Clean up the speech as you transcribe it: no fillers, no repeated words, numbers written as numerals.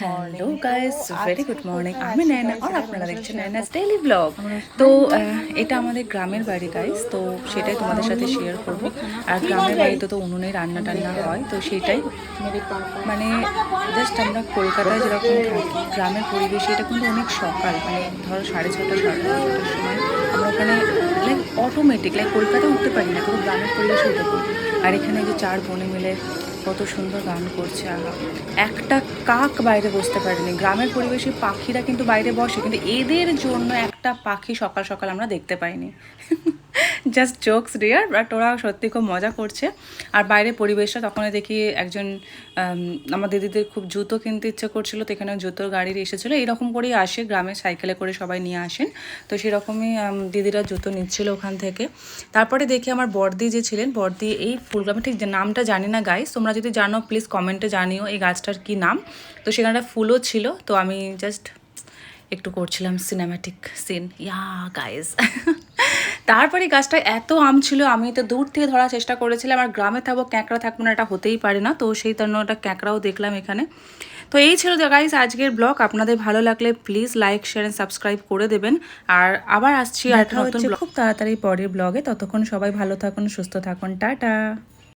Hello guys, very good morning. আমি নয়না আর আপনারা দেখছেন নয়নাস ডেইলি ব্লগ। তো এটা আমাদের গ্রামের বাড়ি গাইস, তো সেটাই তোমাদের সাথে শেয়ার করব। আর গ্রামের বাড়িতে তো উনুনে রান্না টান্না হয়, তো সেটাই মানে জাস্ট আমরা কলকাতায় যেরকম থাকি গ্রামের পরিবেশে এটা কিন্তু অনেক সকাল, মানে ধরো 6:30 7:30 সময় আমরা ওখানে লাইক অটোমেটিক লাইক কলকাতায় উঠতে পারি না, কিন্তু গ্রামের পরিবেশে উঠে পড়ি। আর এখানে যে 4 বোনে মিলে কত সুন্দর গান করছে। আহা, একটা কাক বাইরে বসতে পারেনি। গ্রামের পরিবেশে পাখিরা কিন্তু বাইরে বসে, কিন্তু এদের জন্য একটা পাখি সকাল সকাল আমরা দেখতে পাইনি। জাস্ট জোকস ডিয়ার, বাট ওরা সত্যি খুব মজা করছে। আর বাইরের পরিবেশটা তখন দেখি একজন আমার দিদিদের খুব জুতো কিনতে ইচ্ছে করছিল, তো এখানে জুতোর গাড়ি এসেছিলো। এইরকম করেই আসে, গ্রামে সাইকেলে করে সবাই নিয়ে আসেন। তো সেরকমই দিদিরা জুতো নিচ্ছিল ওখান থেকে। তারপরে দেখি আমার বড়দি যে ছিলেন, বড়দি এই ফুল, আমি ঠিক নামটা জানি না গাইস, তোমরা যদি জানো প্লিজ কমেন্টে জানিও এই গাছটার কী নাম। তো সেখানে একটা ফুলও ছিল, তো আমি জাস্ট একটু করছিলাম সিনেম্যাটিক সিন, ইয়া গাইজ। তারপরে গাছটা এত আম ছিল, আমি তো দূর থেকে ধরার চেষ্টা করেছিলাম। আর গ্রামে থাকবো, ক্যাঁকড়া থাকবো না, এটা হতেই পারে না। তো সেই জন্য একটা ক্যাঁকড়াও দেখলাম এখানে। তো এই ছিল গাইজ আজকের ব্লগ। আপনাদের ভালো লাগলে please like share and subscribe করে দেবেন। আর আবার আসছি আর একটা নতুন খুব তাড়াতাড়ি পরের ব্লগে। ততক্ষণ সবাই ভালো থাকুন, সুস্থ থাকুন, টাটা।